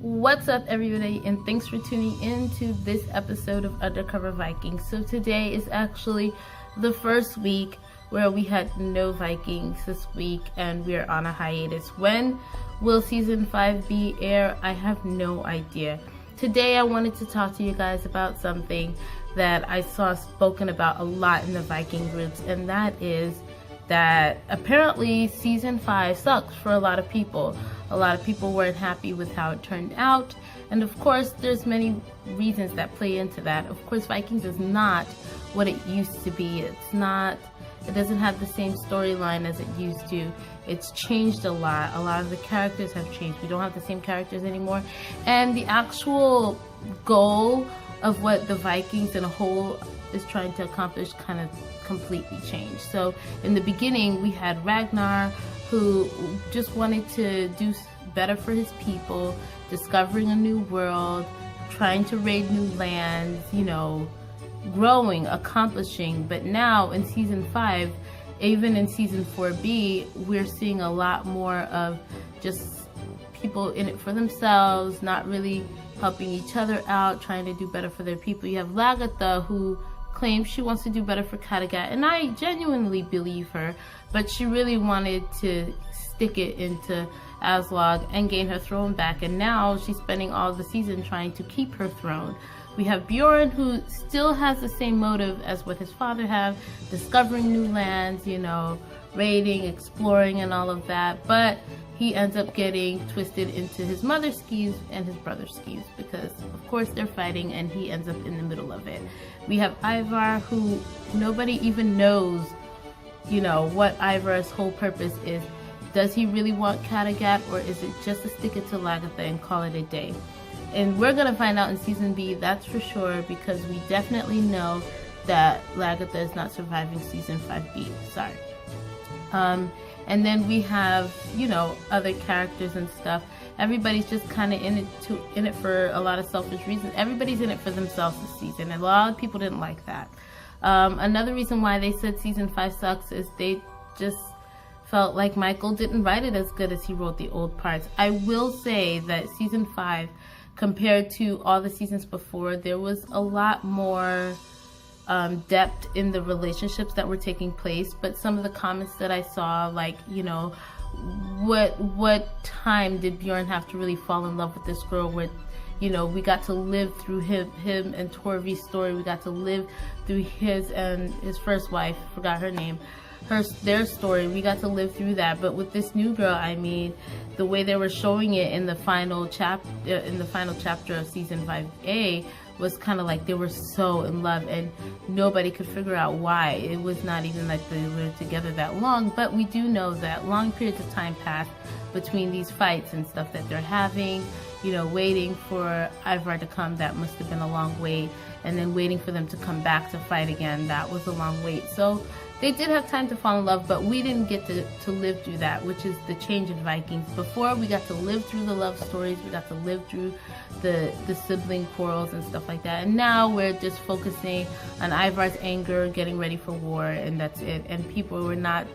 What's up, everybody, and thanks for tuning in to this episode of Undercover Vikings. So today is actually the first week where we had no Vikings this week, and we're on a hiatus. When will season 5 be air? I have no idea. Today I wanted to talk to you guys about something that I saw spoken about a lot in the Viking groups, and that is that apparently season 5 sucks for a lot of people. A lot of people weren't happy with how it turned out, and of course there's many reasons that play into that. Of course, Vikings is not what it used to be. It doesn't have the same storyline as it used to. It's changed a lot. A lot of the characters have changed. We don't have the same characters anymore, and the actual goal of what the Vikings in a whole is trying to accomplish kind of completely changed. So in the beginning we had Ragnar, who just wanted to do better for his people, discovering a new world, trying to raid new lands, growing, accomplishing. But now in season 5, even in season 4B, we're seeing a lot more of just people in it for themselves, not really helping each other out, trying to do better for their people. You have Lagertha, who claims she wants to do better for Kattegat, and I genuinely believe her, but she really wanted to stick it into Aslog and gain her throne back, and now she's spending all the season trying to keep her throne. We have Bjorn, who still has the same motive as what his father had, discovering new lands, raiding, exploring, and all of that, but he ends up getting twisted into his mother's schemes and his brother's schemes, because of course they're fighting and he ends up in the middle of it. We have Ivar, who nobody even knows, what Ivar's whole purpose is. Does he really want Kattegat, or is it just to stick it to Lagertha and call it a day? And we're gonna find out in season B, that's for sure, because we definitely know that Lagertha is not surviving season 5B. Sorry. And then we have, other characters and stuff. Everybody's just kind of in it for a lot of selfish reasons. Everybody's in it for themselves this season, and a lot of people didn't like that. Another reason why they said season 5 sucks is they just felt like Michael didn't write it as good as he wrote the old parts. I will say that season 5, compared to all the seasons before, there was a lot more depth in the relationships that were taking place. But some of the comments that I saw, like, what time did Bjorn have to really fall in love with this girl, where we got to live through him and Torvi's story. We got to live through his and his first wife, forgot her name, their story. We got to live through that. But with this new girl, the way they were showing it in the final chapter of season 5A was kind of like they were so in love, and nobody could figure out why. It was not even like they were together that long, but we do know that long periods of time passed between these fights and stuff that they're having, waiting for Ivar to come. That must have been a long wait, and then waiting for them to come back to fight again. That was a long wait. So they did have time to fall in love, but we didn't get to live through that, which is the change in Vikings. Before, we got to live through the love stories, we got to live through the sibling quarrels and stuff like that. And now we're just focusing on Ivar's anger, getting ready for war, and that's it. And people were not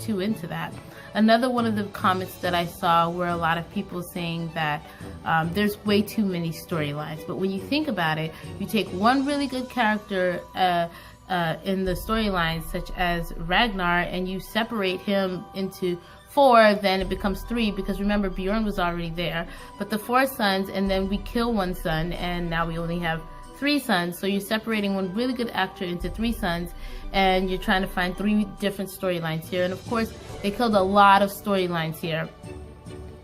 too into that. Another one of the comments that I saw were a lot of people saying that there's way too many storylines. But when you think about it, you take one really good character in the storylines, such as Ragnar, and you separate him into 4, then it becomes 3, because remember, Bjorn was already there. But the 4 sons, and then we kill one son, and now we only have 3 sons. So you're separating one really good actor into 3 sons, and you're trying to find 3 different storylines here. And of course, they killed a lot of storylines here.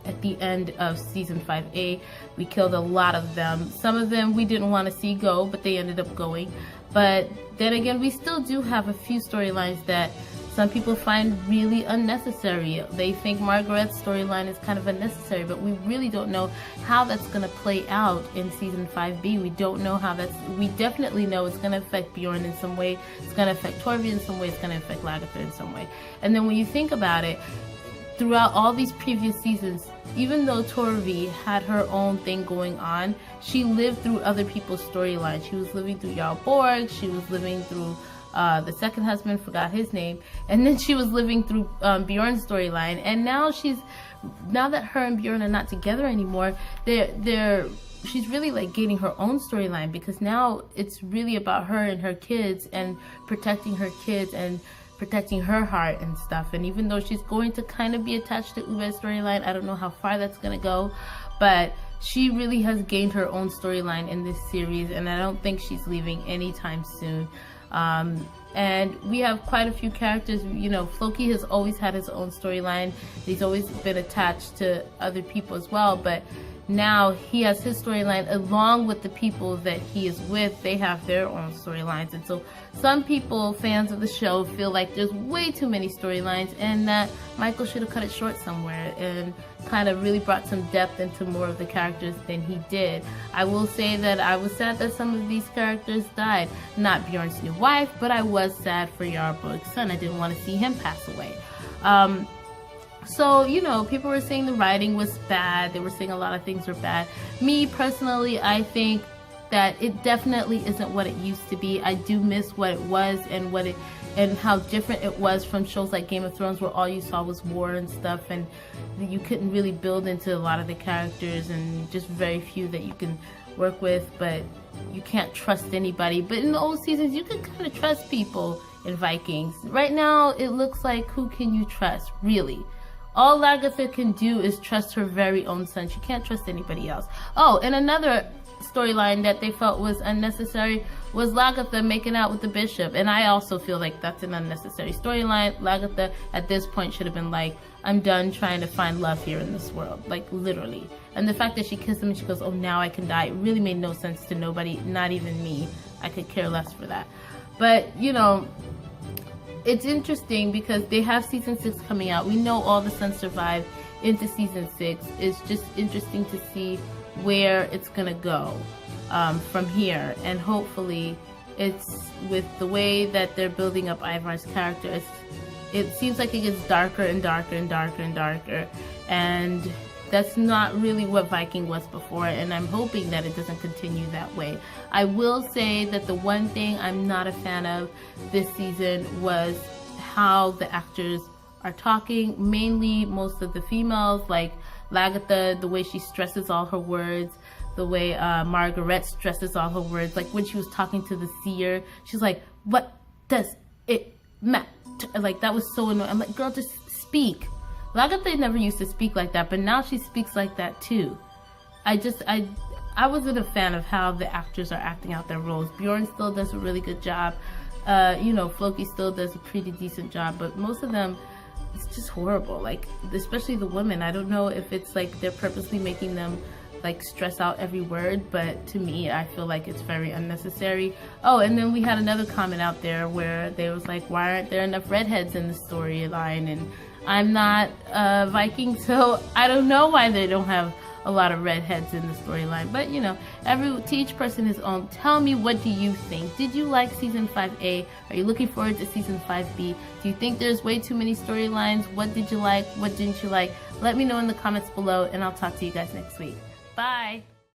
At the end of season 5A, we killed a lot of them. Some of them we didn't want to see go, but they ended up going. But then again, we still do have a few storylines that some people find really unnecessary. They think Margaret's storyline is kind of unnecessary, but we really don't know how that's going to play out in season 5B. We don't know how we definitely know it's going to affect Bjorn in some way, it's going to affect Torvi in some way, it's going to affect Lagertha in some way. And then when you think about it, throughout all these previous seasons, even though Torvi had her own thing going on, she lived through other people's storylines. She was living through Jarl Borg, she was living through the second husband, forgot his name, and then she was living through Bjorn's storyline, and now she's now that her and Bjorn are not together anymore, she's really like gaining her own storyline, because now it's really about her and her kids and protecting her kids and protecting her heart and stuff. And even though she's going to kind of be attached to Uwe's storyline, I don't know how far that's going to go, but she really has gained her own storyline in this series, and I don't think she's leaving anytime soon. And we have quite a few characters. You know, Floki has always had his own storyline. He's always been attached to other people as well, but now he has his storyline along with the people that he is with. They have their own storylines, and so some people, fans of the show, feel like there's way too many storylines and that Michael should have cut it short somewhere and kind of really brought some depth into more of the characters than he did. I will say that I was sad that some of these characters died. Not Bjorn's new wife, but I was sad for Jarlborg's son. I didn't want to see him pass away. So, you know, people were saying the writing was bad. They were saying a lot of things were bad. Me, personally, I think that it definitely isn't what it used to be. I do miss what it was and how different it was from shows like Game of Thrones, where all you saw was war and stuff, and you couldn't really build into a lot of the characters, and just very few that you can work with, but you can't trust anybody. But in the old seasons, you could kind of trust people in Vikings. Right now, it looks like, who can you trust, really? All Lagertha can do is trust her very own son. She can't trust anybody else. Oh, and another storyline that they felt was unnecessary was Lagertha making out with the bishop. And I also feel like that's an unnecessary storyline. Lagertha at this point should have been like, I'm done trying to find love here in this world. Like, literally. And the fact that she kissed him and she goes, oh, now I can die, it really made no sense to nobody, not even me. I could care less for that. But, you know, it's interesting because they have season 6 coming out. We know all the sons survive into season 6. It's just interesting to see where it's gonna go from here, and hopefully it's with the way that they're building up Ivar's character. It seems like it gets darker and darker and darker and darker, and that's not really what Viking was before, and I'm hoping that it doesn't continue that way. I will say that the one thing I'm not a fan of this season was how the actors are talking, mainly most of the females, like Lagertha, the way she stresses all her words, the way Margaret stresses all her words, like when she was talking to the seer, she's like, what does it matter? Like, that was so annoying. I'm like, girl, just speak. Lagertha never used to speak like that, but now she speaks like that too. I wasn't a fan of how the actors are acting out their roles. Bjorn still does a really good job. You know, Floki still does a pretty decent job, but most of them, it's just horrible. Like, especially the women. I don't know if it's like they're purposely making them like stress out every word, but to me, I feel like it's very unnecessary. Oh, and then we had another comment out there where they was like, why aren't there enough redheads in the storyline? And I'm not Viking, so I don't know why they don't have a lot of redheads in the storyline. But you know, to each person his own. Tell me, what do you think? Did you like season 5A? Are you looking forward to season 5B? Do you think there's way too many storylines? What did you like? What didn't you like? Let me know in the comments below, and I'll talk to you guys next week. Bye!